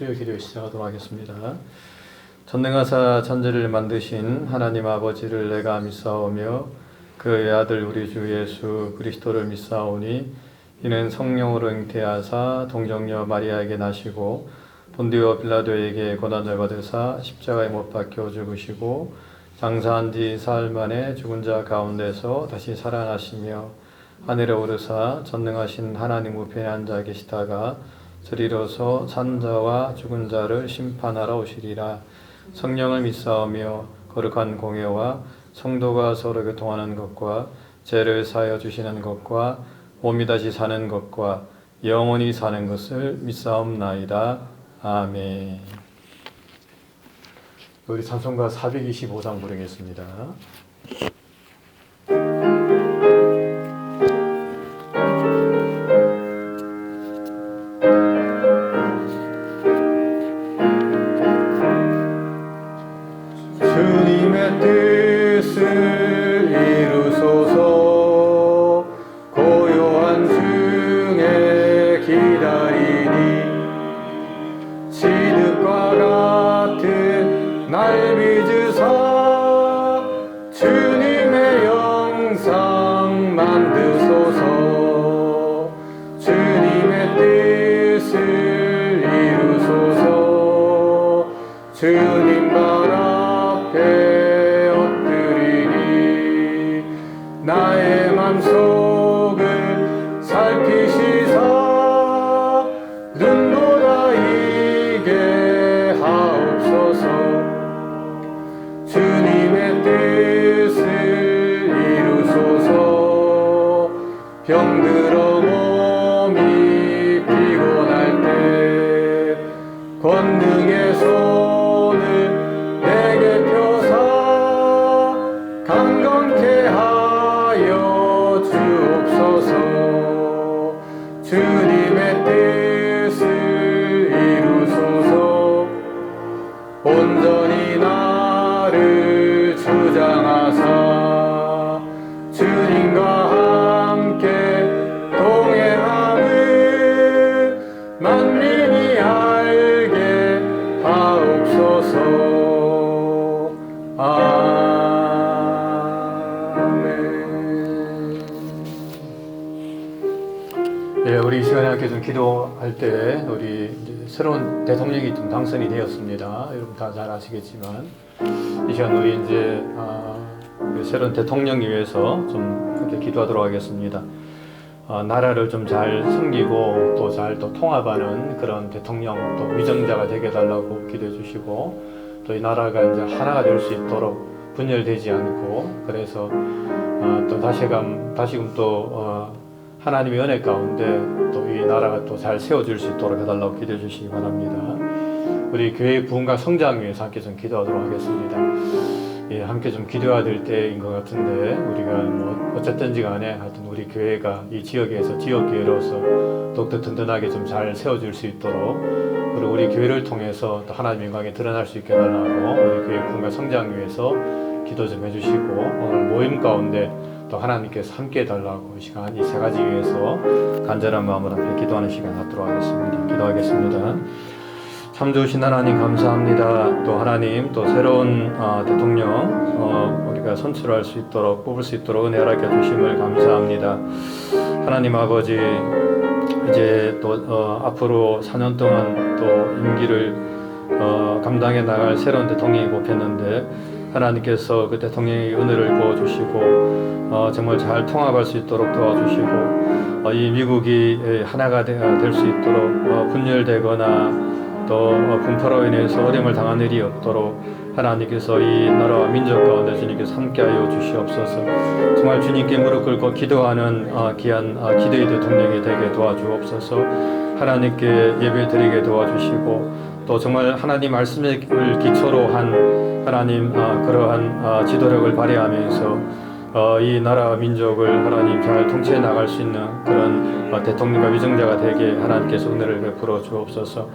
수요 기도 시작하도록 하겠습니다. 전능하사 천지를 만드신 하나님 아버지를 내가 믿사오며 그의 아들 우리 주 예수 그리스도를 믿사오니 이는 성령으로 잉태하사 동정녀 마리아에게 나시고 본디오 빌라도에게 고난을 받으사 십자가에 못 박혀 죽으시고 장사한 뒤 사흘 만에 죽은 자 가운데서 다시 살아나시며 하늘에 오르사 전능하신 하나님 우편에 앉아 계시다가 저리로서 산 자와 죽은 자를 심판하러 오시리라. 성령을 믿사오며 거룩한 공예와 성도가 서로 교통하는 것과 죄를 사하여 주시는 것과 몸이 다시 사는 것과 영원히 사는 것을 믿사옵나이다. 아멘. 우리 찬송가 425장 부르겠습니다. 주님의 뜻을 이루소서. 고요한 중에 기다리니 시듭과 같은 날 빚으사 주님의 영상 만드소서. 주님의 뜻을 이루소서. 주님 발 앞에 엎드리니 나의 맘속을 살피시사 눈보다 이게 하옵소서. 주님의 뜻을 이루소서. 병들어 몸이 피곤할 때 권능의 손을 내게 펴사 강건케 하여 주옵소서. 주님의 뜻을 이루소서. 온전히 나를 주장하사 주님과 함께 동행함을 만민이 알게 하옵소서. 아멘. 예, 우리 이 시간에 함께 좀 기도할 때 우리 이제 새로운 대통령이 좀 당선이 되었습니다. 여러분 다 잘 아시겠지만 이 시간 우리 이제 우리 새로운 대통령 위해서 좀 함께 기도하도록 하겠습니다. 나라를 좀 잘 섬기고 또 잘 또 통합하는 그런 대통령 또 위정자가 되게 해달라고 기도해 주시고 또 이 나라가 이제 하나가 될 수 있도록 분열되지 않고 그래서 또 다시금 또 하나님의 은혜 가운데 또 이 나라가 또 잘 세워질 수 있도록 해달라고 기도해 주시기 바랍니다. 우리 교회 부흥과 성장 위해서 함께 좀 기도하도록 하겠습니다. 예, 함께 좀 기도해야 될 때인 것 같은데 우리가 뭐 어쨌든지 간에 하여튼 우리 교회가 이 지역에서 지역교회로서 더욱더 든든하게 좀 잘 세워질 수 있도록 그리고 우리 교회를 통해서 또 하나님의 영광이 드러날 수 있게 해달라고 우리 교회 부흥과 성장 위해서 기도 좀 해주시고 오늘 모임 가운데 또 하나님께서 함께 해달라고 이 시간 이 세 가지 위해서 간절한 마음으로 함께 기도하는 시간 갖도록 하겠습니다. 기도하겠습니다. 참 좋으신 하나님 감사합니다. 또 하나님 또 새로운 대통령 우리가 선출할 수 있도록 뽑을 수 있도록 은혜 허락해 주심을 감사합니다. 하나님 아버지 이제 또 앞으로 4년 동안 또 임기를 감당해 나갈 새로운 대통령이 뽑혔는데 하나님께서 그 대통령의 은혜를 부어주시고 정말 잘 통합할 수 있도록 도와주시고 이 미국이 하나가 될 수 있도록 분열되거나 또 분파로 인해서 어려움을 당한 일이 없도록 하나님께서 이 나라와 민족 가운데 주님께서 함께하여 주시옵소서. 정말 주님께 무릎 꿇고 기도하는 귀한 기도의 대통령이 되게 도와주옵소서. 하나님께 예배드리게 도와주시고 또 정말 하나님 말씀을 기초로 한 하나님 그러한 지도력을 발휘하면서 이 나라와 민족을 하나님 잘 통치해 나갈 수 있는 그런 대통령과 위정자가 되게 하나님께서 은혜를 베풀어 주옵소서.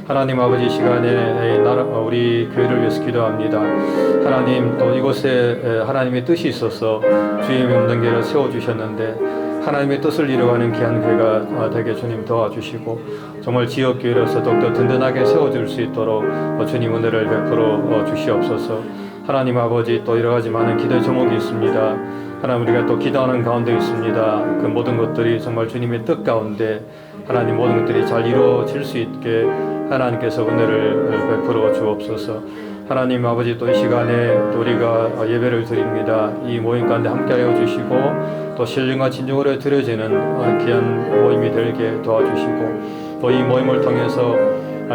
하나님 아버지 시간에 우리 교회를 위해서 기도합니다. 하나님 또 이곳에 하나님의 뜻이 있어서 주님의 운동계를 세워주셨는데 하나님의 뜻을 이루어가는 귀한 교회가 되게 주님 도와주시고 정말 지역교회로서 더욱더 든든하게 세워줄 수 있도록 주님 은혜를 베풀어 주시옵소서. 하나님 아버지, 또 여러 가지 많은 기도의 제목이 있습니다. 하나님, 우리가 또 기도하는 가운데 있습니다. 그 모든 것들이 정말 주님의 뜻 가운데 하나님 모든 것들이 잘 이루어질 수 있게 하나님께서 은혜를 베풀어 주옵소서. 하나님 아버지, 또 이 시간에 우리가 예배를 드립니다. 이 모임 가운데 함께하여 주시고 또 신령과 진정으로 드려지는 귀한 모임이 되게 도와주시고 또 이 모임을 통해서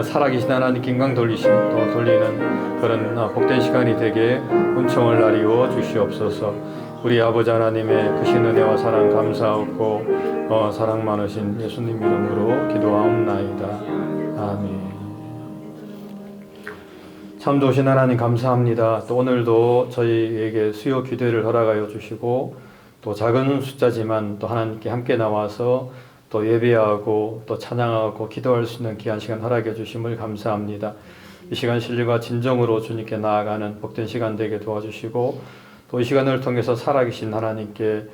살아계신 하나님 김강 돌리는 그런 복된 시간이 되게 은총을 나리워 주시옵소서. 우리 아버지 하나님의 크신 은혜와 사랑 감사하고 사랑 많으신 예수님 이름으로 기도하옵나이다. 아멘. 참 좋으신 하나님 감사합니다. 또 오늘도 저희에게 수요 기도를 허락하여 주시고 또 작은 숫자지만 또 하나님께 함께 나와서 또 예배하고 또 찬양하고 기도할 수 있는 귀한 시간 허락해 주심을 감사합니다. 이 시간 신령과 진정으로 주님께 나아가는 복된 시간 되게 도와주시고 또 이 시간을 통해서 살아계신 하나님께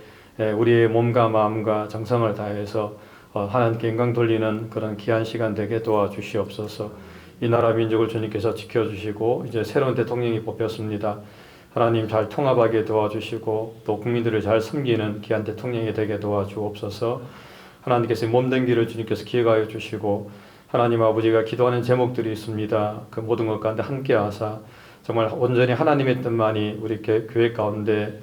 우리의 몸과 마음과 정성을 다해서 하나님께 영광 돌리는 그런 귀한 시간 되게 도와주시옵소서. 이 나라 민족을 주님께서 지켜주시고 이제 새로운 대통령이 뽑혔습니다. 하나님 잘 통합하게 도와주시고 또 국민들을 잘 섬기는 귀한 대통령이 되게 도와주옵소서. 하나님께서 몸된 길을 주님께서 기억하여 주시고 하나님 아버지가 기도하는 제목들이 있습니다. 그 모든 것 가운데 함께 하사 정말 온전히 하나님의 뜻만이 우리 교회 가운데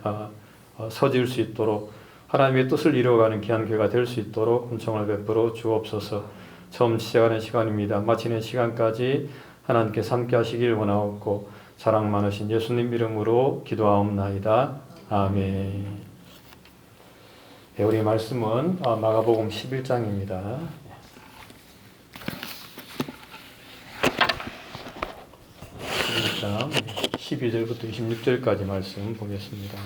서질 수 있도록 하나님의 뜻을 이루어가는 귀한 교회가 될 수 있도록 은총을 베풀어 주옵소서. 처음 시작하는 시간입니다. 마치는 시간까지 하나님께서 함께 하시길 원하옵고 사랑 많으신 예수님 이름으로 기도하옵나이다. 아멘. 우리 말씀은 마가복음 11장입니다. 11장 12절부터 26절까지 말씀 보겠습니다.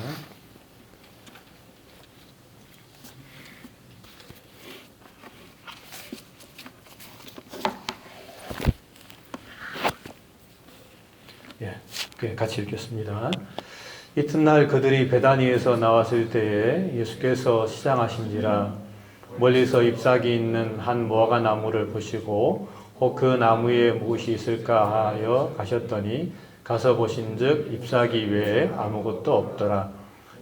같이 읽겠습니다. 이튿날 그들이 베다니에서 나왔을 때에 예수께서 시장하신지라 멀리서 잎사귀 있는 한 무화과 나무를 보시고 혹 그 나무에 무엇이 있을까 하여 가셨더니 가서 보신즉 잎사귀 외에 아무것도 없더라.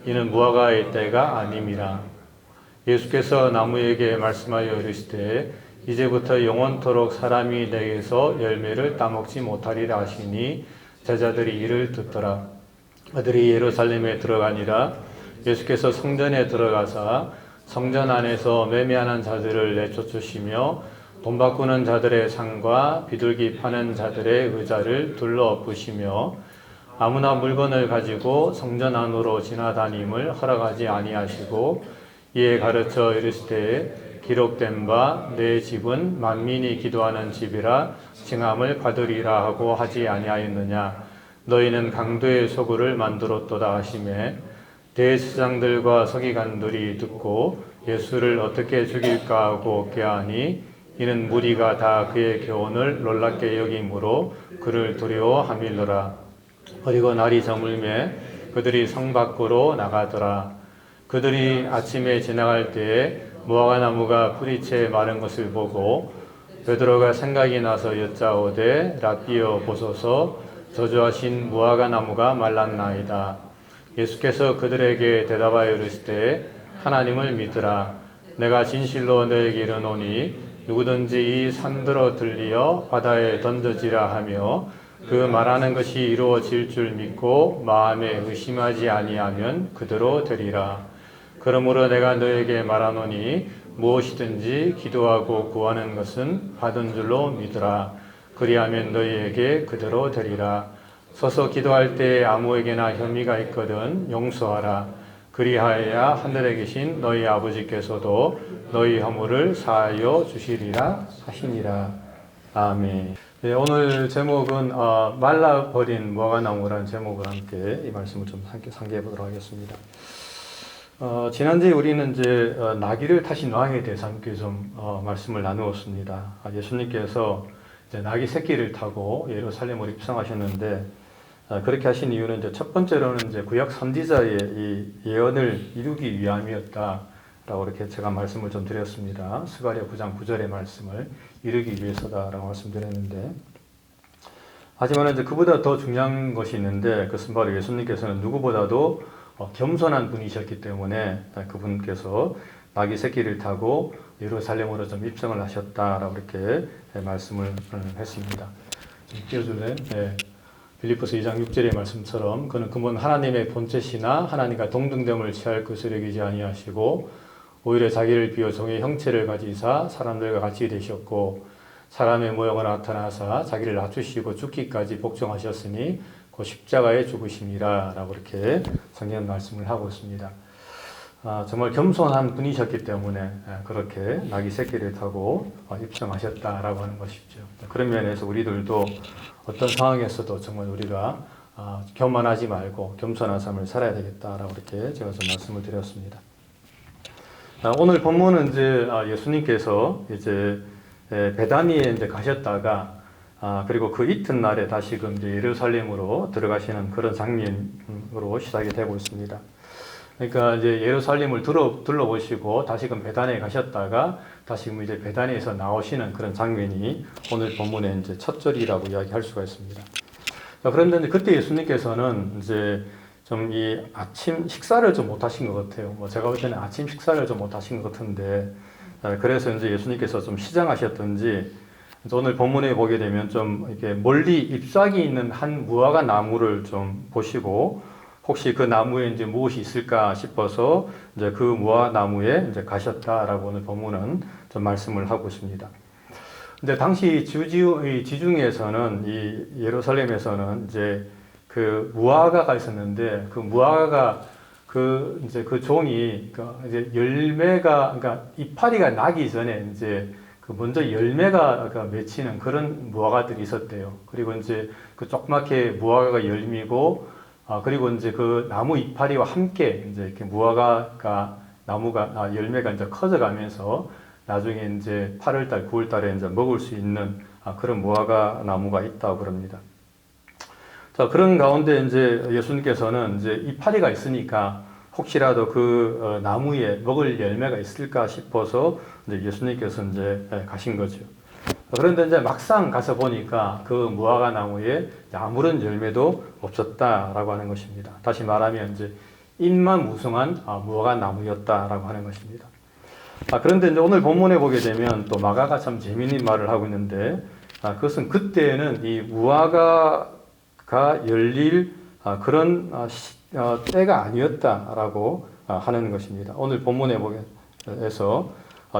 이는 무화과의 때가 아님이라. 예수께서 나무에게 말씀하여 이르시되 이제부터 영원토록 사람이 내게서 열매를 따먹지 못하리라 하시니 제자들이 이를 듣더라. 그들이 예루살렘에 들어가니라. 예수께서 성전에 들어가사 성전 안에서 매매하는 자들을 내쫓으시며 돈 바꾸는 자들의 상과 비둘기 파는 자들의 의자를 둘러엎으시며 아무나 물건을 가지고 성전 안으로 지나다님을 허락하지 아니하시고 이에 가르쳐 이르시되 기록된 바 내 집은 만민이 기도하는 집이라 칭함을 받으리라 하고 하지 아니하였느냐. 너희는 강도의 소굴을 만들었도다 하시매 대제사장들과 서기관들이 듣고 예수를 어떻게 죽일까 하고 꾀하니 이는 무리가 다 그의 교훈을 놀랍게 여김으로 그를 두려워하밀더라. 그리고 날이 저물매 그들이 성 밖으로 나가더라. 그들이 아침에 지나갈 때에 무화과 나무가 뿌리채 마른 것을 보고 베드로가 생각이 나서 여짜오되 라삐여 보소서 저주하신 무화과 나무가 말랐나이다. 예수께서 그들에게 대답하여 이르시되 하나님을 믿으라. 내가 진실로 너에게 이르노니 누구든지 이 산들어 들리어 바다에 던져지라 하며 그 말하는 것이 이루어질 줄 믿고 마음에 의심하지 아니하면 그대로 되리라. 그러므로 내가 너에게 말하노니 무엇이든지 기도하고 구하는 것은 받은 줄로 믿으라. 그리하면 너희에게 그대로 되리라. 서서 기도할 때 아무에게나 혐의가 있거든 용서하라. 그리하여야 하늘에 계신 너희 아버지께서도 너희 허물을 사하여 주시리라 하시니라. 아멘. 네, 오늘 제목은 말라버린 무화과나무라는 제목을 함께 이 말씀을 좀 함께 상기해 보도록 하겠습니다. 지난주에 우리는 이제 나귀를 타신 왕에 대해서 함께 좀 말씀을 나누었습니다. 예수님께서 이제 나귀 새끼를 타고 예루살렘으로 입성하셨는데 그렇게 하신 이유는 이제 첫 번째로는 이제 구약 선지자의 이 예언을 이루기 위함이었다. 라고 이렇게 제가 말씀을 좀 드렸습니다. 스가랴 9장 9절의 말씀을 이루기 위해서다라고 말씀드렸는데, 하지만 이제 그보다 더 중요한 것이 있는데, 그것은 바로 예수님께서는 누구보다도 겸손한 분이셨기 때문에 그분께서 나귀 새끼를 타고 예루살렘으로 좀 입성을 하셨다라고 이렇게 말씀을 했습니다. 좀 띄워줄래요? 네. 빌립보서 2장 6절의 말씀처럼 그는 근본 하나님의 본체시나 하나님과 동등됨을 취할 것을 여기지 아니하시고 오히려 자기를 비워 종의 형체를 가지사 사람들과 같이 되셨고 사람의 모형으로 나타나사 자기를 낮추시고 죽기까지 복종하셨으니 그 십자가에 죽으심이라 라고 이렇게 성경 말씀을 하고 있습니다. 정말 겸손한 분이셨기 때문에 그렇게 나귀 새끼를 타고 입성하셨다라고 하는 것이죠. 그런 면에서 우리들도 어떤 상황에서도 정말 우리가 교만하지 말고 겸손한 삶을 살아야 되겠다라고 이렇게 제가 좀 말씀을 드렸습니다. 오늘 본문은 이제 예수님께서 이제 베다니에 이제 가셨다가 그리고 그 이튿날에 다시금 이제 예루살렘으로 들어가시는 그런 장면으로 시작이 되고 있습니다. 그러니까 이제 예루살렘을 둘러보시고 다시금 베다니에 가셨다가 다시금 이제 베다니에서 나오시는 그런 장면이 오늘 본문의 이제 첫 절이라고 이야기할 수가 있습니다. 그런데 이제 그때 예수님께서는 이제 좀 이 아침 식사를 좀 못하신 것 같아요. 제가 볼 때는 아침 식사를 좀 못하신 것 같은데, 그래서 이제 예수님께서 좀 시장하셨던지 오늘 본문에 보게 되면 좀 이렇게 멀리 잎사귀 있는 한 무화과 나무를 좀 보시고 혹시 그 나무에 이제 무엇이 있을까 싶어서 이제 그 무화과 나무에 이제 가셨다라고 오늘 본문은 좀 말씀을 하고 있습니다. 근데 당시 지중해에서는 이 예루살렘에서는 이제 그 무화과가 있었는데 그 무화과가 그 이제 그 종이 이제 열매가 그러니까 이파리가 나기 전에 이제 그 먼저 열매가 맺히는 그런 무화과들이 있었대요. 그리고 이제 그 조그맣게 무화과가 열미고 그리고 이제 그 나무 이파리와 함께 이제 이렇게 무화과가 나무가 열매가 이제 커져가면서 나중에 이제 8월달, 9월달에 이제 먹을 수 있는 그런 무화과 나무가 있다고 그럽니다. 자, 그런 가운데 이제 예수님께서는 이제 이파리가 있으니까 혹시라도 그 나무에 먹을 열매가 있을까 싶어서 이제 예수님께서 이제 가신 거죠. 그런데 이제 막상 가서 보니까 그 무화과 나무에 아무런 열매도 없었다라고 하는 것입니다. 다시 말하면 이제 잎만 무성한 무화과 나무였다라고 하는 것입니다. 그런데 이제 오늘 본문에 보게 되면 또 마가가 참 재미있는 말을 하고 있는데, 그것은 그때는 이 무화과가 열릴 그런 때가 아니었다라고 하는 것입니다. 오늘 본문에 보게해서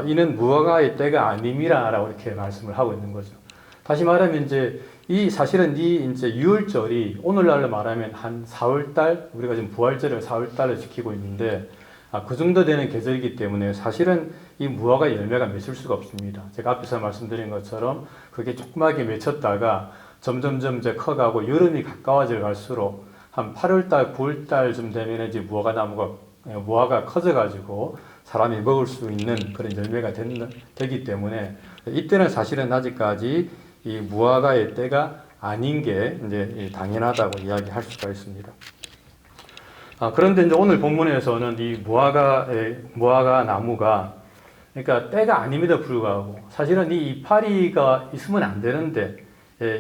이는 무화과의 때가 아님이라라고 이렇게 말씀을 하고 있는 거죠. 다시 말하면 이제 사실은 이제 유월절이 오늘날로 말하면 한 4월달, 우리가 지금 부활절을 4월달에 지키고 있는데 그 정도 되는 계절이기 때문에 사실은 이 무화과 열매가 맺을 수가 없습니다. 제가 앞에서 말씀드린 것처럼 그게 조그맣게 맺혔다가 점점점 이제 커가고 여름이 가까워져 갈수록 한 8월달, 9월달쯤 되면 이제 무화과가 커져가지고 사람이 먹을 수 있는 그런 열매가 되기 때문에 이때는 사실은 아직까지 이 무화과의 때가 아닌 게 이제 당연하다고 이야기할 수가 있습니다. 그런데 이제 오늘 본문에서는 이 무화과 나무가 그러니까 때가 아님에도 불구하고 사실은 이 이파리가 있으면 안 되는데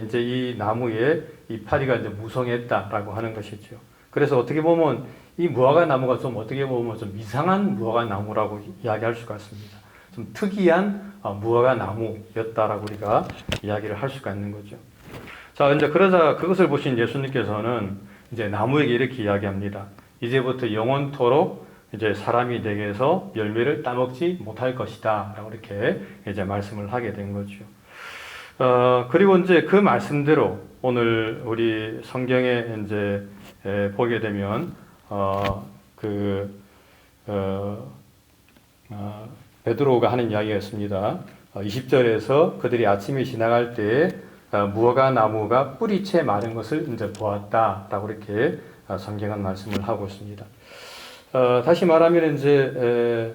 이제 이 나무에 이파리가 이제 무성했다라고 하는 것이죠. 그래서 어떻게 보면 이 무화과 나무가 좀 어떻게 보면 좀 이상한 무화과 나무라고 이야기할 수가 있습니다. 좀 특이한 무화과 나무였다라고 우리가 이야기를 할 수가 있는 거죠. 자, 이제 그러자 그것을 보신 예수님께서는 이제 나무에게 이렇게 이야기합니다. 이제부터 영원토록 이제 사람이 내게서 열매를 따먹지 못할 것이다. 라고 이렇게 이제 말씀을 하게 된 거죠. 그리고 이제 그 말씀대로 오늘 우리 성경에 이제 보게 되면, 베드로가 하는 이야기가 있습니다. 20절에서 그들이 아침에 지나갈 때에 무화과 나무가 뿌리채 마른 것을 이제 보았다라고 이렇게 성경은 말씀을 하고 있습니다. 다시 말하면 이제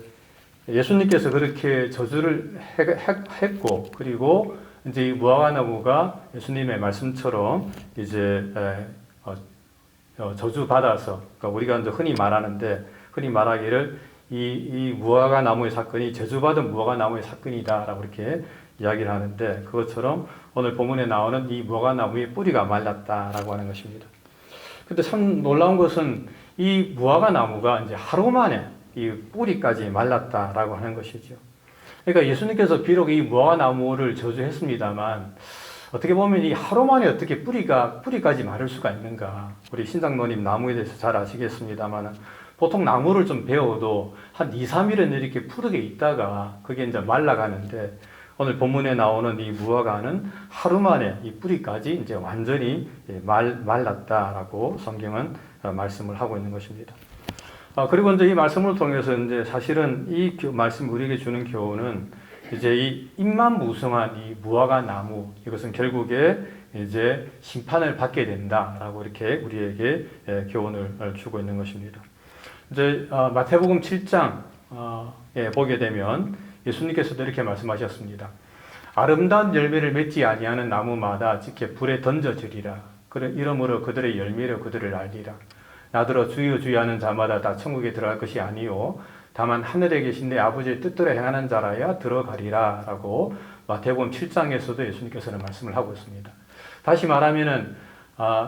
예수님께서 그렇게 저주를 했고 그리고 이제 이 무화과 나무가 예수님의 말씀처럼 이제 저주 받아서 그러니까 우리가 이제 흔히 말하기를 이 무화과 나무의 사건이 저주받은 무화과 나무의 사건이다라고 이렇게 이야기를 하는데, 그것처럼 오늘 본문에 나오는 이 무화과 나무의 뿌리가 말랐다라고 하는 것입니다. 근데 참 놀라운 것은 이 무화과 나무가 이제 하루 만에 이 뿌리까지 말랐다라고 하는 것이죠. 그러니까 예수님께서 비록 이 무화과 나무를 저주했습니다만, 어떻게 보면 이 하루 만에 어떻게 뿌리까지 마를 수가 있는가. 우리 신장로님 나무에 대해서 잘 아시겠습니다만, 보통 나무를 좀 베어도 한 2, 3일은 이렇게 푸르게 있다가 그게 이제 말라가는데, 오늘 본문에 나오는 이 무화과는 하루 만에 이 뿌리까지 이제 완전히 말랐다라고 성경은 말씀을 하고 있는 것입니다. 그리고 이제 이 말씀을 통해서 이제 사실은 이 말씀 우리에게 주는 교훈은 이제 이 잎만 무성한 이 무화과 나무, 이것은 결국에 이제 심판을 받게 된다라고 이렇게 우리에게 교훈을 주고 있는 것입니다. 이제 마태복음 7장에 보게 되면 예수님께서도 이렇게 말씀하셨습니다. 아름다운 열매를 맺지 아니하는 나무마다 직접 불에 던져지리라. 이러므로 그들의 열매로 그들을 알리라. 나더러 주여 주여 하는 자마다 다 천국에 들어갈 것이 아니요 다만 하늘에 계신 내 아버지의 뜻대로 행하는 자라야 들어가리라 라고 마태복음 7장에서도 예수님께서는 말씀을 하고 있습니다. 다시 말하면은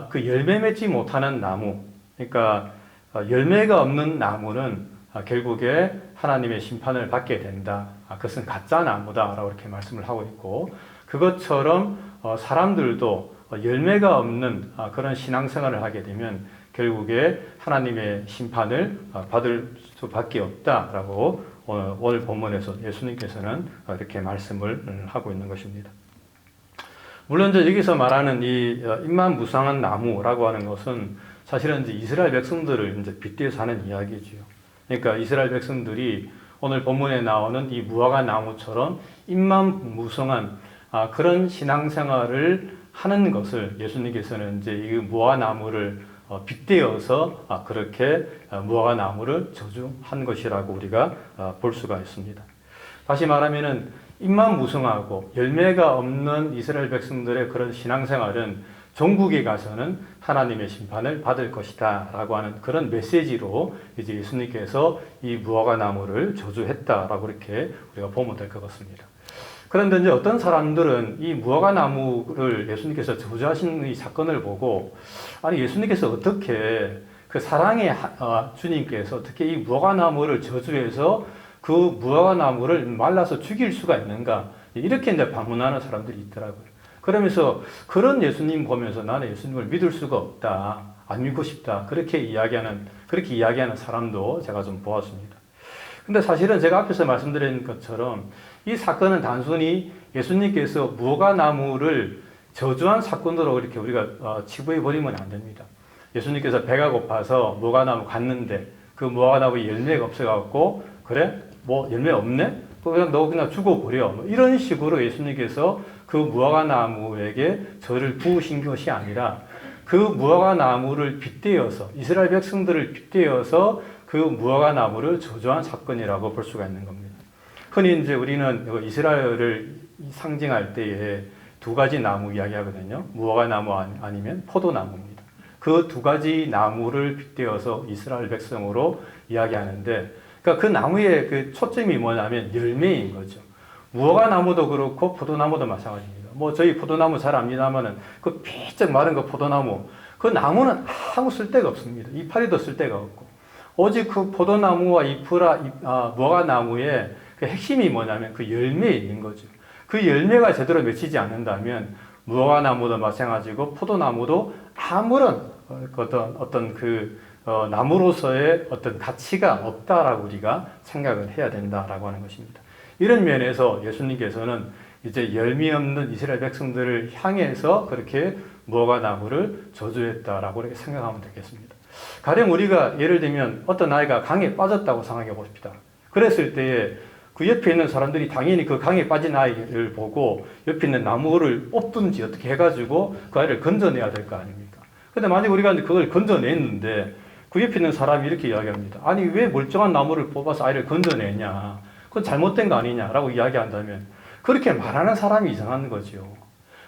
그 열매 맺지 못하는 나무, 그러니까 열매가 없는 나무는 결국에 하나님의 심판을 받게 된다. 그것은 가짜 나무다라고 이렇게 말씀을 하고 있고, 그것처럼 사람들도 열매가 없는 그런 신앙생활을 하게 되면 결국에 하나님의 심판을 받을 수밖에 없다라고 오늘 본문에서 예수님께서는 이렇게 말씀을 하고 있는 것입니다. 물론 이제 여기서 말하는 이 잎만 무성한 나무라고 하는 것은 사실은 이제 이스라엘 백성들을 이제 빗대서 하는 이야기지요. 그러니까 이스라엘 백성들이 오늘 본문에 나오는 이 무화과 나무처럼 잎만 무성한 그런 신앙생활을 하는 것을 예수님께서는 이제 이 무화과 나무를 빗대어서 그렇게 무화과 나무를 저주한 것이라고 우리가 볼 수가 있습니다. 다시 말하면은 잎만 무성하고 열매가 없는 이스라엘 백성들의 그런 신앙생활은 종국에 가서는 하나님의 심판을 받을 것이다 라고 하는 그런 메시지로 이제 예수님께서 이 무화과 나무를 저주했다라고 이렇게 우리가 보면 될 것 같습니다. 그런데 이제 어떤 사람들은 이 무화과 나무를 예수님께서 저주하신 이 사건을 보고, 아니 예수님께서 어떻게 그 사랑의 주님께서 어떻게 이 무화과 나무를 저주해서 그 무화과 나무를 말라서 죽일 수가 있는가, 이렇게 이제 반문하는 사람들이 있더라고요. 그러면서 그런 예수님 보면서 나는 예수님을 믿을 수가 없다, 안 믿고 싶다, 그렇게 이야기하는 사람도 제가 좀 보았습니다. 근데 사실은 제가 앞에서 말씀드린 것처럼 이 사건은 단순히 예수님께서 무화과 나무를 저주한 사건으로 이렇게 우리가 치부해 버리면 안 됩니다. 예수님께서 배가 고파서 무화과 나무 갔는데 그 무화과 나무에 열매가 없어갖고, 그래? 뭐 열매 없네? 그냥 너 그냥 죽어버려. 뭐 이런 식으로 예수님께서 그 무화과 나무에게 저를 부으신 것이 아니라 그 무화과 나무를 빗대어서, 이스라엘 백성들을 빗대어서 그 무화과 나무를 저주한 사건이라고 볼 수가 있는 겁니다. 흔히 이제 우리는 이스라엘을 상징할 때에 두 가지 나무 이야기하거든요. 무화과 나무 아니면 포도나무입니다. 그 두 가지 나무를 빗대어서 이스라엘 백성으로 이야기하는데, 그러니까 그 나무의 그 초점이 뭐냐면 열매인 거죠. 무화과 나무도 그렇고 포도나무도 마찬가지입니다. 뭐 저희 포도나무 잘 압니다만은 그 비쩍 마른 그 포도나무, 그 나무는 아무 쓸데가 없습니다. 이파리도 쓸데가 없고, 오직 그 포도나무와 무화과 나무의 그 핵심이 뭐냐면 그 열매에 있는 거죠. 그 열매가 제대로 맺히지 않는다면 무화과 나무도 마찬가지고 포도나무도 아무런 어떤 나무로서의 어떤 가치가 없다라고 우리가 생각을 해야 된다라고 하는 것입니다. 이런 면에서 예수님께서는 이제 열매 없는 이스라엘 백성들을 향해서 그렇게 무화과 나무를 저주했다라고 이렇게 생각하면 되겠습니다. 가령 우리가 예를 들면 어떤 아이가 강에 빠졌다고 생각해 봅시다. 그랬을 때에 그 옆에 있는 사람들이 당연히 그 강에 빠진 아이를 보고 옆에 있는 나무를 뽑든지 어떻게 해가지고 그 아이를 건져내야 될 거 아닙니까? 근데 만약 우리가 그걸 건져냈는데 그 옆에 있는 사람이 이렇게 이야기합니다. 아니 왜 멀쩡한 나무를 뽑아서 아이를 건져내냐? 그건 잘못된 거 아니냐라고 이야기한다면 그렇게 말하는 사람이 이상한 거죠.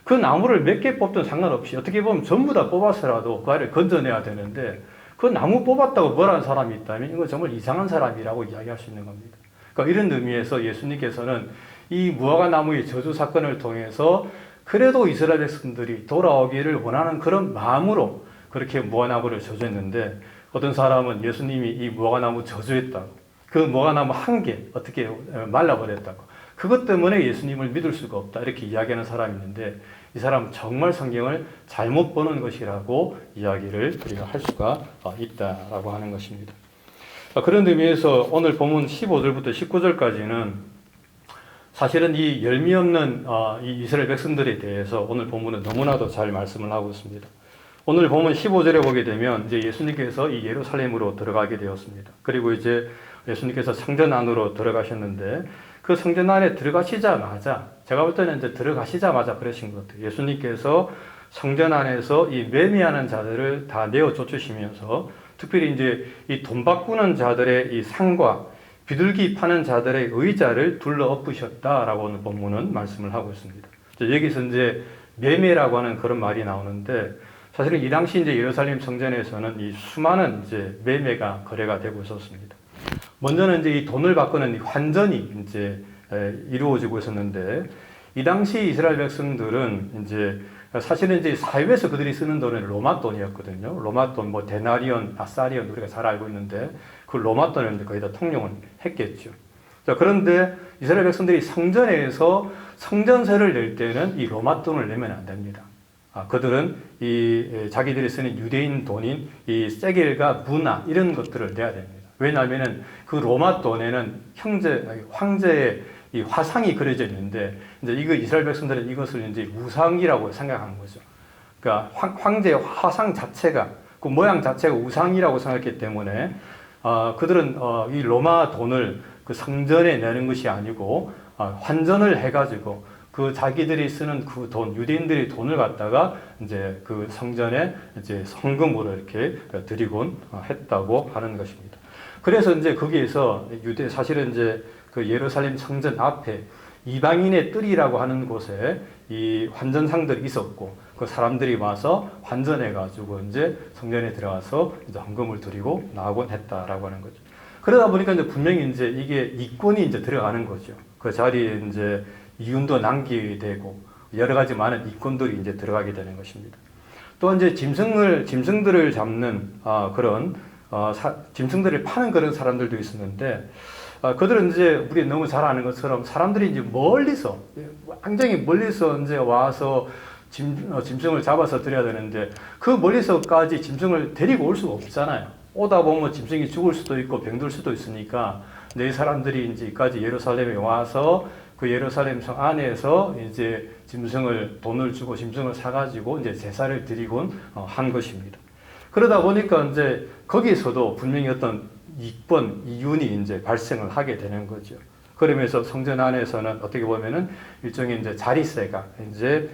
그 나무를 몇 개 뽑든 상관없이 어떻게 보면 전부 다 뽑아서라도 그 아이를 건져내야 되는데 그 나무 뽑았다고 뭐라는 사람이 있다면 이거 정말 이상한 사람이라고 이야기할 수 있는 겁니다. 그러니까 이런 의미에서 예수님께서는 이 무화과 나무의 저주 사건을 통해서 그래도 이스라엘 백성들이 돌아오기를 원하는 그런 마음으로 그렇게 무화과나무를 저주했는데, 어떤 사람은 예수님이 이 무화과나무 저주했다고, 그 무화과나무 한 개 어떻게 말라버렸다고, 그것 때문에 예수님을 믿을 수가 없다 이렇게 이야기하는 사람이 있는데, 이 사람은 정말 성경을 잘못 보는 것이라고 이야기를 우리가 할 수가 있다라고 하는 것입니다. 그런 의미에서 오늘 본문 15절부터 19절까지는 사실은 이 열미 없는 이 이스라엘 백성들에 대해서 오늘 본문은 너무나도 잘 말씀을 하고 있습니다. 오늘 본문 15절에 보게 되면 이제 예수님께서 이 예루살렘으로 들어가게 되었습니다. 그리고 이제 예수님께서 성전 안으로 들어가셨는데, 그 성전 안에 들어가시자마자, 제가 볼 때는 이제 들어가시자마자 그러신 것 같아요. 예수님께서 성전 안에서 이 매매하는 자들을 다 내어 쫓으시면서, 특별히 이제 이 돈 바꾸는 자들의 이 상과 비둘기 파는 자들의 의자를 둘러 엎으셨다라고 오늘 본문은 말씀을 하고 있습니다. 여기서 이제 매매라고 하는 그런 말이 나오는데, 사실은 이 당시 이제 예루살렘 성전에서는 이 수많은 이제 매매가 거래가 되고 있었습니다. 먼저는 이제 이 돈을 바꾸는 환전이 이제 이루어지고 있었는데, 이 당시 이스라엘 백성들은 이제 사실은 이제 사회에서 그들이 쓰는 돈은 로마 돈이었거든요. 로마 돈, 뭐 데나리온, 아사리온 우리가 잘 알고 있는데, 그 로마 돈을 거의 다 통용을 했겠죠. 자, 그런데 이스라엘 백성들이 성전에서 성전세를 낼 때는 이 로마 돈을 내면 안 됩니다. 그들은 이 자기들이 쓰는 유대인 돈인 이 세겔과 문화 이런 것들을 내야 됩니다. 왜냐하면은 그 로마 돈에는 황제의 이 화상이 그려져 있는데, 이제 이거 이스라엘 백성들은 이것을 이제 우상이라고 생각한 거죠. 그러니까 황제의 화상 자체가, 그 모양 자체가 우상이라고 생각했기 때문에 그들은 이 로마 돈을 그 성전에 내는 것이 아니고 환전을 해가지고 그 자기들이 쓰는 그 돈, 유대인들이 돈을 갖다가 이제 그 성전에 이제 성금으로 이렇게 드리곤 했다고 하는 것입니다. 그래서 이제 거기에서 사실은 이제 그 예루살렘 성전 앞에 이방인의 뜰이라고 하는 곳에 이 환전상들이 있었고, 그 사람들이 와서 환전해가지고 이제 성전에 들어가서 이제 헌금을 드리고 나오곤 했다라고 하는 거죠. 그러다 보니까 이제 분명히 이제 이게 이권이 이제 들어가는 거죠. 그 자리에 이제 이윤도 남기되고 여러 가지 많은 이권들이 이제 들어가게 되는 것입니다. 또 이제 짐승들을 잡는 그런 짐승들을 파는 그런 사람들도 있었는데, 그들은 이제 우리 너무 잘 아는 것처럼 사람들이 이제 멀리서, 굉장히 멀리서 이제 와서 짐승을 잡아서 드려야 되는데, 그 멀리서까지 짐승을 데리고 올 수가 없잖아요. 오다 보면 짐승이 죽을 수도 있고 병들 수도 있으니까, 이 사람들이 이제 여기까지 예루살렘에 와서 그 예루살렘 성 안에서 이제 돈을 주고 짐승을 사가지고 이제 제사를 드리곤 한 것입니다. 그러다 보니까 이제 거기서도 분명히 어떤 이윤이 이제 발생을 하게 되는 거죠. 그러면서 성전 안에서는 어떻게 보면은 일종의 이제 자리세가 이제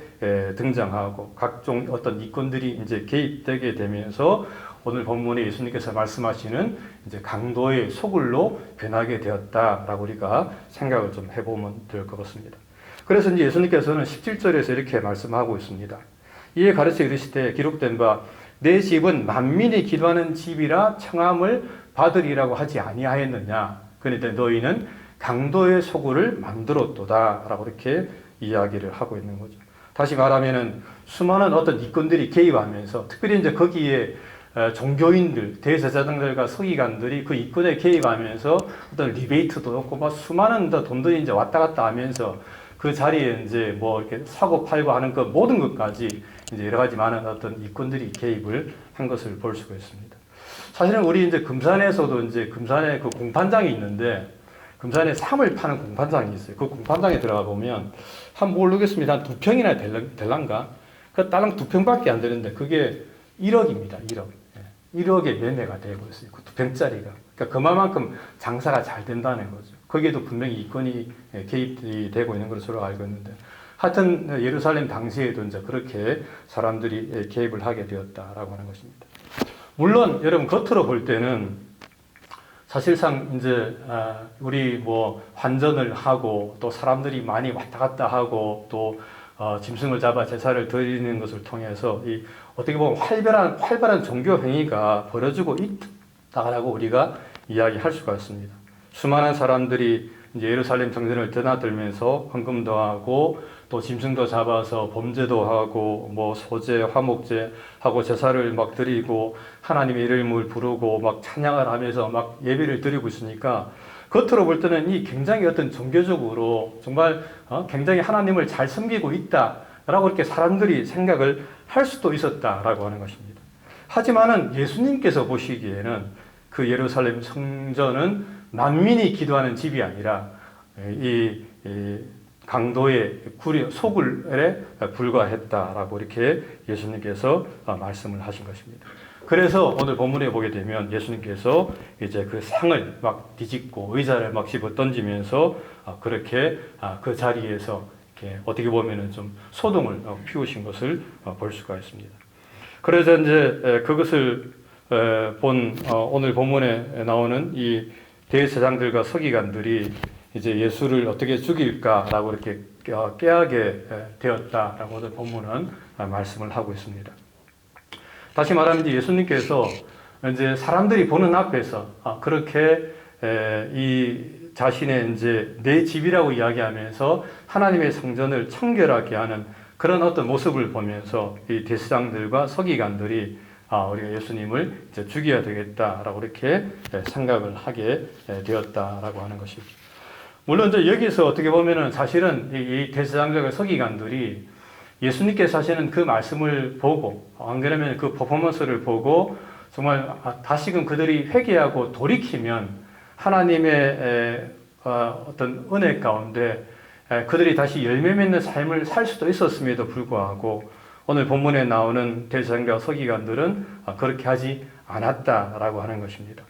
등장하고 각종 어떤 이권들이 이제 개입되게 되면서 오늘 본문에 예수님께서 말씀하시는 이제 강도의 소굴로 변하게 되었다라고 우리가 생각을 좀 해보면 될 것 같습니다. 그래서 이제 예수님께서는 17절에서 이렇게 말씀하고 있습니다. 이에 가르쳐 이르시되 기록된 바 내 집은 만민이 기도하는 집이라 청함을 받으리라고 하지 아니하였느냐. 그런데 너희는 강도의 소굴을 만들었도다 라고 이렇게 이야기를 하고 있는 거죠. 다시 말하면은 수많은 어떤 이권들이 개입하면서, 특별히 이제 거기에 종교인들, 대제사장들과 서기관들이 그 이권에 개입하면서 어떤 리베이트도 없고 막 수많은 돈들이 이제 왔다 갔다 하면서 그 자리에 이제 뭐 이렇게 사고 팔고 하는 그 모든 것까지 이제 여러 가지 많은 어떤 이권들이 개입을 한 것을 볼 수가 있습니다. 사실은 우리 이제 금산에서도 이제 금산에 그 공판장이 있는데, 금산에 삼을 파는 공판장이 있어요. 그 공판장에 들어가 보면 한 모르겠습니다. 한 2평이나 될란가? 그 딸랑 2평밖에 안 되는데 그게 1억입니다. 1억. 1억의 매매가 되고 있어요. 그 2평짜리가. 그러니까 그만큼 장사가 잘 된다는 거죠. 거기에도 분명히 이권이 개입이 되고 있는 것으로 알고 있는데, 하여튼 예루살렘 당시에도 이제 그렇게 사람들이 개입을 하게 되었다라고 하는 것입니다. 물론 여러분 겉으로 볼 때는 사실상 이제 우리 뭐 환전을 하고 또 사람들이 많이 왔다 갔다 하고 또 짐승을 잡아 제사를 드리는 것을 통해서 이 어떻게 보면 활발한 종교 행위가 벌어지고 있다라고 우리가 이야기할 수가 있습니다. 수많은 사람들이 이제 예루살렘 성전을 드나들면서 헌금도 하고 또 짐승도 잡아서 범죄도 하고 뭐 소제, 화목제 하고 제사를 막 드리고 하나님의 이름을 부르고 막 찬양을 하면서 막 예배를 드리고 있으니까 겉으로 볼 때는 이 굉장히 어떤 종교적으로 정말 굉장히 하나님을 잘 섬기고 있다라고 이렇게 사람들이 생각을 할 수도 있었다라고 하는 것입니다. 하지만은 예수님께서 보시기에는 그 예루살렘 성전은 만민이 기도하는 집이 아니라 이 강도의 소굴에 불과했다라고 이렇게 예수님께서 말씀을 하신 것입니다. 그래서 오늘 본문에 보게 되면 예수님께서 이제 그 상을 막 뒤집고 의자를 막 집어 던지면서 그렇게 그 자리에서 이렇게 어떻게 보면은 좀 소동을 피우신 것을 볼 수가 있습니다. 그래서 이제 그것을 본 오늘 본문에 나오는 이 대제사장들과 서기관들이 이제 예수를 어떻게 죽일까라고 이렇게 깨하게 되었다라고 오늘 본문은 말씀을 하고 있습니다. 다시 말하면 이제 예수님께서 이제 사람들이 보는 앞에서 그렇게 이 자신의 이제 내 집이라고 이야기하면서 하나님의 성전을 청결하게 하는 그런 어떤 모습을 보면서 이 대제사장들과 서기관들이 우리가 예수님을 이제 죽여야 되겠다라고 이렇게 생각을 하게 되었다라고 하는 것이죠. 물론 이제 여기서 어떻게 보면은 사실은 이 대제사장들과 서기관들이 예수님께서 하시는 그 말씀을 보고 안 그러면 그 퍼포먼스를 보고 정말 다시금 그들이 회개하고 돌이키면 하나님의 어떤 은혜 가운데 그들이 다시 열매 맺는 삶을 살 수도 있었음에도 불구하고 오늘 본문에 나오는 대제사장과 서기관들은 그렇게 하지 않았다라고 하는 것입니다.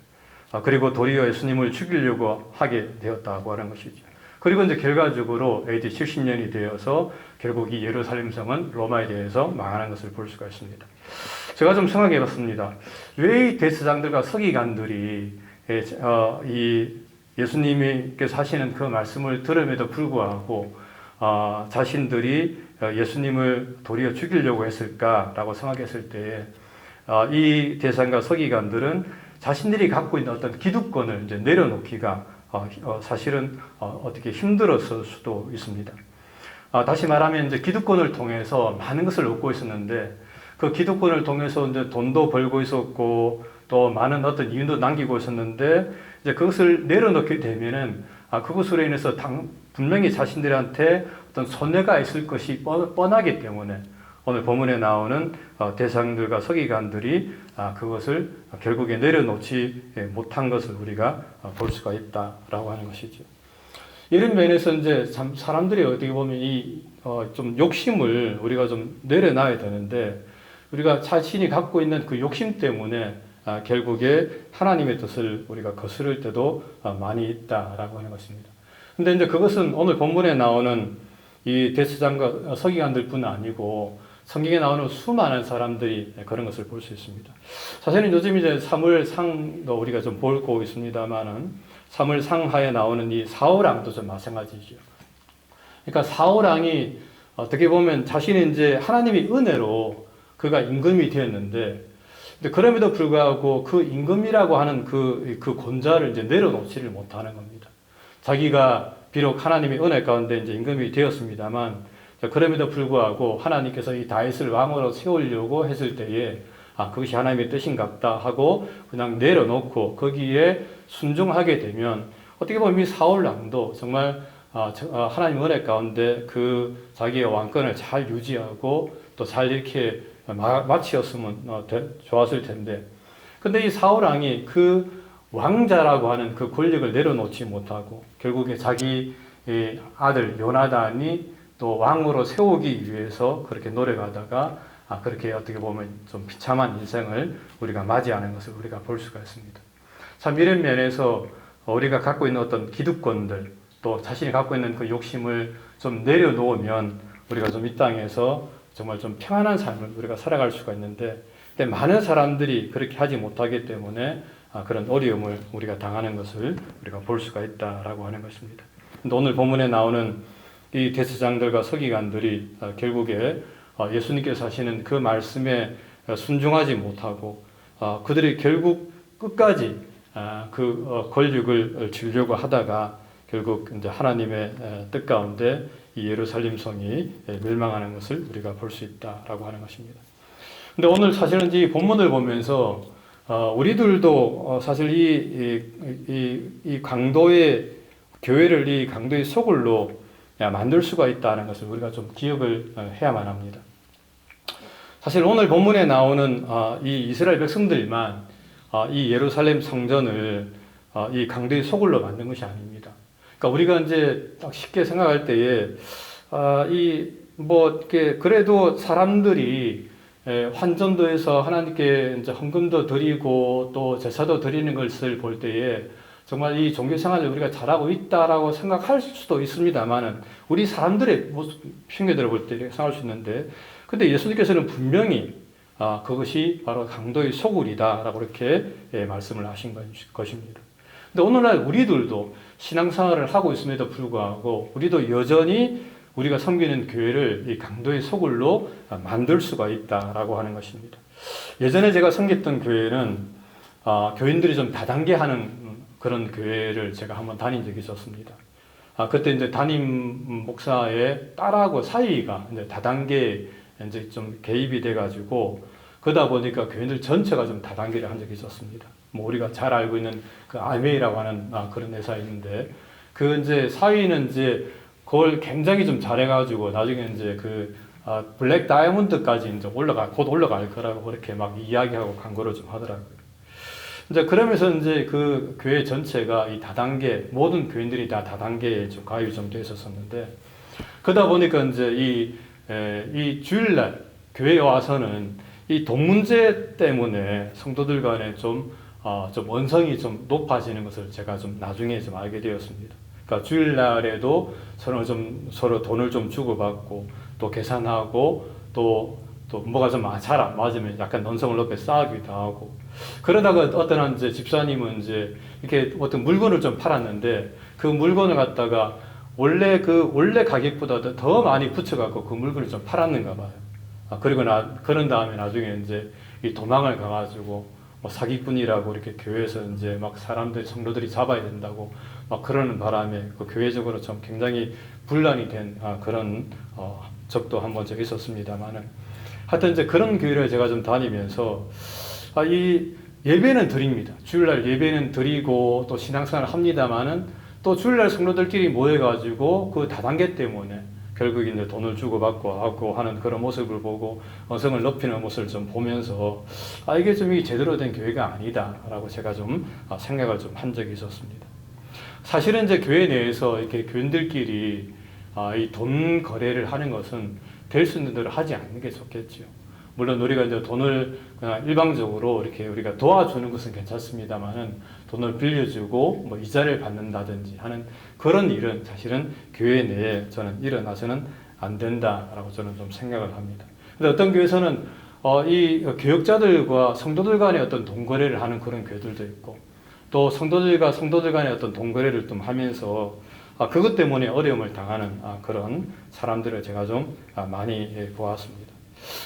그리고 도리어 예수님을 죽이려고 하게 되었다고 하는 것이죠. 그리고 이제 결과적으로 AD 70년이 되어서 결국 이 예루살렘 성은 로마에 대해서 망하는 것을 볼 수가 있습니다. 제가 좀 생각해 봤습니다. 왜 이 대제사장들과 서기관들이 이 예수님께서 하시는 그 말씀을 들음에도 불구하고 자신들이 예수님을 도리어 죽이려고 했을까라고 생각했을 때 이 대제사장과 서기관들은 자신들이 갖고 있는 어떤 기득권을 이제 내려놓기가 사실은 어떻게 힘들었을 수도 있습니다. 다시 말하면 이제 기득권을 통해서 많은 것을 얻고 있었는데 그 기득권을 통해서 이제 돈도 벌고 있었고 또 많은 어떤 이윤도 남기고 있었는데 이제 그것을 내려놓게 되면은 그것으로 인해서 분명히 자신들한테 어떤 손해가 있을 것이 뻔하기 때문에 오늘 본문에 나오는 대상들과 서기관들이 그것을 결국에 내려놓지 못한 것을 우리가 볼 수가 있다라고 하는 것이죠. 이런 면에서 이제 참 사람들이 어떻게 보면 이 좀 욕심을 우리가 좀 내려놔야 되는데 우리가 자신이 갖고 있는 그 욕심 때문에 결국에 하나님의 뜻을 우리가 거스를 때도 많이 있다라고 하는 것입니다. 근데 이제 그것은 오늘 본문에 나오는 이 대제사장과 서기관들뿐 아니고 성경에 나오는 수많은 사람들이 그런 것을 볼 수 있습니다. 사실은 요즘 이제 사무엘상도 우리가 좀 보고 있습니다만은 사무엘상하에 나오는 이 사울왕도 좀 마찬가지죠. 그러니까 사울왕이 어떻게 보면 자신이 이제 하나님의 은혜로 그가 임금이 되었는데, 근데 그럼에도 불구하고 그 임금이라고 하는 그 권좌를 이제 내려놓지를 못하는 겁니다. 자기가 비록 하나님의 은혜 가운데 이제 임금이 되었습니다만, 그럼에도 불구하고 하나님께서 이 다윗을 왕으로 세우려고 했을 때에 그것이 하나님의 뜻인갑다 하고 그냥 내려놓고 거기에 순종하게 되면 어떻게 보면 이 사울 왕도 정말 하나님 은혜 가운데 그 자기의 왕권을 잘 유지하고 또 잘 이렇게 마치었으면 좋았을 텐데, 근데 이 사울 왕이 그 왕자라고 하는 그 권력을 내려놓지 못하고 결국에 자기 아들 요나단이 또 왕으로 세우기 위해서 그렇게 노력하다가 그렇게 어떻게 보면 좀 비참한 인생을 우리가 맞이하는 것을 우리가 볼 수가 있습니다. 참 이런 면에서 우리가 갖고 있는 어떤 기득권들 또 자신이 갖고 있는 그 욕심을 좀 내려놓으면 우리가 좀 이 땅에서 정말 좀 평안한 삶을 우리가 살아갈 수가 있는데, 근데 많은 사람들이 그렇게 하지 못하기 때문에 그런 어려움을 우리가 당하는 것을 우리가 볼 수가 있다라고 하는 것입니다. 근데 오늘 본문에 나오는 이 대제사장들과 서기관들이 결국에 예수님께서 하시는 그 말씀에 순종하지 못하고 그들이 결국 끝까지 그 권력을 쥐려고 하다가 결국 이제 하나님의 뜻 가운데 이 예루살렘 성이 멸망하는 것을 우리가 볼 수 있다라고 하는 것입니다. 근데 오늘 사실은 이 본문을 보면서 우리들도 사실 이 강도의 교회를 이 강도의 소굴로 만들 수가 있다는 것을 우리가 좀 기억을 해야만 합니다. 사실 오늘 본문에 나오는 이 이스라엘 백성들만 이 예루살렘 성전을 이 강도의 소굴로 만든 것이 아닙니다. 그러니까 우리가 이제 딱 쉽게 생각할 때에 그래도 사람들이 환전도에서 하나님께 이제 헌금도 드리고 또 제사도 드리는 것을 볼 때에 정말 이 종교 생활을 우리가 잘하고 있다라고 생각할 수도 있습니다만은 우리 사람들의 모습 핑계들을 볼 때 생각할 수 있는데, 근데 예수님께서는 분명히 그것이 바로 강도의 소굴이다라고 이렇게 말씀을 하신 것입니다. 근데 오늘날 우리들도 신앙생활을 하고 있음에도 불구하고 우리도 여전히 우리가 섬기는 교회를 이 강도의 소굴로 만들 수가 있다라고 하는 것입니다. 예전에 제가 섬겼던 교회는 교인들이 좀 다단계 하는 그런 교회를 제가 한번 다닌 적이 있었습니다. 그때 이제 담임 목사의 딸하고 사이가 이제 다단계 이제 좀 개입이 돼가지고 그러다 보니까 교인들 전체가 좀 다단계를 한 적이 있었습니다. 뭐 우리가 잘 알고 있는 그 알메이라고 하는 그런 회사가 있는데 그 이제 사위는 이제 그걸 굉장히 좀 잘해가지고 나중에 이제 그 블랙 다이아몬드까지 이제 곧 올라갈 거라고 그렇게 막 이야기하고 광고를 좀 하더라고요. 이제 그러면서 이제 그 교회 전체가 이 다단계, 모든 교인들이 다 다단계에 좀 가입이 좀 돼 있었었는데, 그러다 보니까 이제 이 주일날 교회에 와서는 이 돈 문제 때문에 성도들 간에 좀 원성이 좀 높아지는 것을 제가 좀 나중에 좀 알게 되었습니다. 그러니까 주일날에도 서로 돈을 좀 주고받고 또 계산하고 또 뭐가 좀 잘 안 맞으면 약간 논성을 높여 싸우기도 하고, 그러다가 어떤 이제 집사님은 이제 이렇게 어떤 물건을 좀 팔았는데 그 물건을 갖다가 원래 가격보다 더 많이 붙여갖고 그 물건을 좀 팔았는가 봐요. 그런 다음에 나중에 이제 이 도망을 가가지고 뭐 사기꾼이라고 이렇게 교회에서 이제 막 성도들이 잡아야 된다고 막 그러는 바람에 그 교회적으로 좀 굉장히 분란이 된 그런 적도 한 번 있었습니다만은, 하여튼 이제 그런 교회를 제가 좀 다니면서 이 예배는 드립니다. 주일날 예배는 드리고 또 신앙생활을 합니다만은 또 주일날 성도들끼리 모여가지고 그 다단계 때문에 결국 이제 돈을 주고받고 하고 하는 그런 모습을 보고 언성을 높이는 모습을 좀 보면서 이게 좀 제대로 된 교회가 아니다라고 제가 좀 생각을 좀 한 적이 있었습니다. 사실은 이제 교회 내에서 이렇게 교인들끼리 이 돈 거래를 하는 것은 될 수 있는 대로 하지 않는 게 좋겠지요. 물론 우리가 이제 돈을 그냥 일방적으로 이렇게 우리가 도와주는 것은 괜찮습니다만은 돈을 빌려주고 뭐 이자를 받는다든지 하는 그런 일은 사실은 교회 내에 저는 일어나서는 안 된다라고 저는 좀 생각을 합니다. 근데 어떤 교회에서는 이 교역자들과 성도들 간의 어떤 돈 거래를 하는 그런 교회들도 있고, 또 성도들 간의 어떤 돈 거래를 좀 하면서 그것 때문에 어려움을 당하는 그런 사람들을 제가 좀 많이 보았습니다.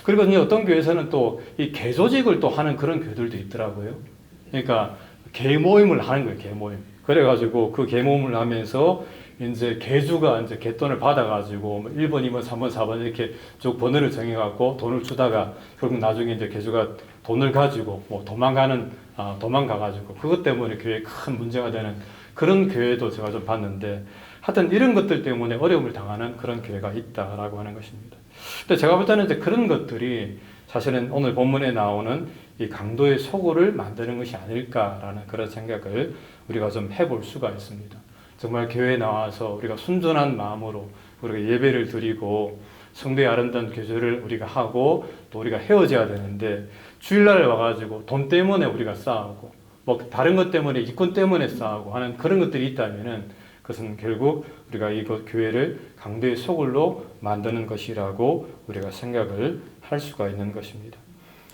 그리고 어떤 교회에서는 또 이 개조직을 또 하는 그런 교회들도 있더라고요. 그러니까 개모임을 하는 거예요, 개모임. 그래가지고 그 개모임을 하면서 이제 개주가 이제 개돈을 받아가지고 1번, 2번, 3번, 4번 이렇게 쭉 번호를 정해갖고 돈을 주다가 결국 나중에 이제 개주가 돈을 가지고 뭐 도망가가지고 그것 때문에 교회에 큰 문제가 되는 그런 교회도 제가 좀 봤는데, 하여튼 이런 것들 때문에 어려움을 당하는 그런 교회가 있다라고 하는 것입니다. 근데 제가 볼 때는 이제 그런 것들이 사실은 오늘 본문에 나오는 이 강도의 소굴을 만드는 것이 아닐까라는 그런 생각을 우리가 좀 해볼 수가 있습니다. 정말 교회에 나와서 우리가 순전한 마음으로 우리가 예배를 드리고 성도의 아름다운 교제를 우리가 하고 또 우리가 헤어져야 되는데, 주일날 와가지고 돈 때문에 우리가 싸우고 뭐 다른 것 때문에 이권 때문에 싸우고 하는 그런 것들이 있다면은 그것은 결국 우리가 이 교회를 강도의 소굴로 만드는 것이라고 우리가 생각을 할 수가 있는 것입니다.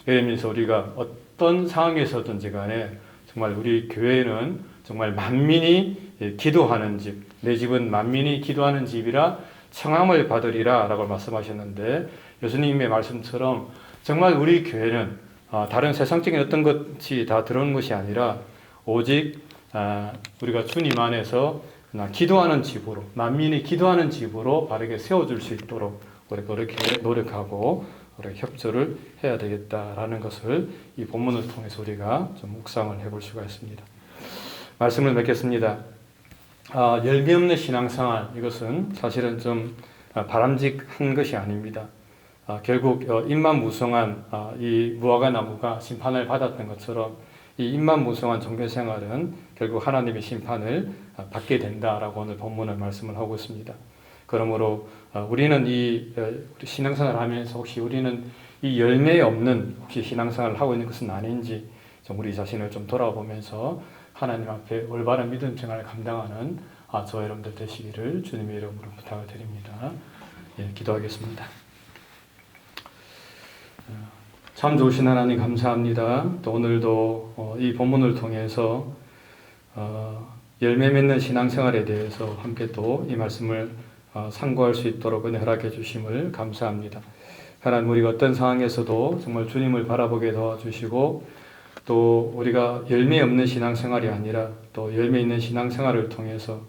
예를 들면서 우리가 어떤 상황에서든지 간에 정말 우리 교회는 정말 만민이 기도하는 집, 내 집은 만민이 기도하는 집이라 청함을 받으리라 라고 말씀하셨는데, 예수님의 말씀처럼 정말 우리 교회는 다른 세상적인 어떤 것이 다 들어오는 것이 아니라 오직 우리가 주님 안에서 기도하는 집으로, 만민이 기도하는 집으로 바르게 세워줄 수 있도록 우리가 그렇게 노력하고 우리가 협조를 해야 되겠다라는 것을 이 본문을 통해서 우리가 좀 묵상을 해볼 수가 있습니다. 말씀을 맺겠습니다. 열매 없는 신앙생활, 이것은 사실은 좀 바람직한 것이 아닙니다. 결국 입만 무성한 이 무화과 나무가 심판을 받았던 것처럼 이 입만 무성한 종교생활은 결국 하나님의 심판을 받게 된다라고 오늘 본문을 말씀을 하고 있습니다. 그러므로 우리는 이 신앙생활을 하면서 혹시 우리는 이 열매 없는 혹시 신앙생활을 하고 있는 것은 아닌지 좀 우리 자신을 좀 돌아보면서 하나님 앞에 올바른 믿음 생활을 감당하는 저와 여러분들 되시기를 주님의 이름으로 부탁을 드립니다. 예, 기도하겠습니다. 참 좋으신 하나님 감사합니다. 또 오늘도 이 본문을 통해서 열매 맺는 신앙생활에 대해서 함께 또 이 말씀을 상고할 수 있도록 은혜 허락해 주심을 감사합니다. 하나님, 우리가 어떤 상황에서도 정말 주님을 바라보게 도와주시고 또 우리가 열매 없는 신앙생활이 아니라 또 열매 있는 신앙생활을 통해서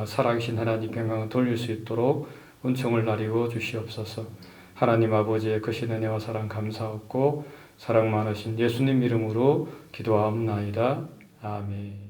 살아계신 하나님 영광을 돌릴 수 있도록 은총을 나리고 주시옵소서. 하나님 아버지의 크신 은혜와 사랑 감사하고 사랑 많으신 예수님 이름으로 기도하옵나이다. 아멘.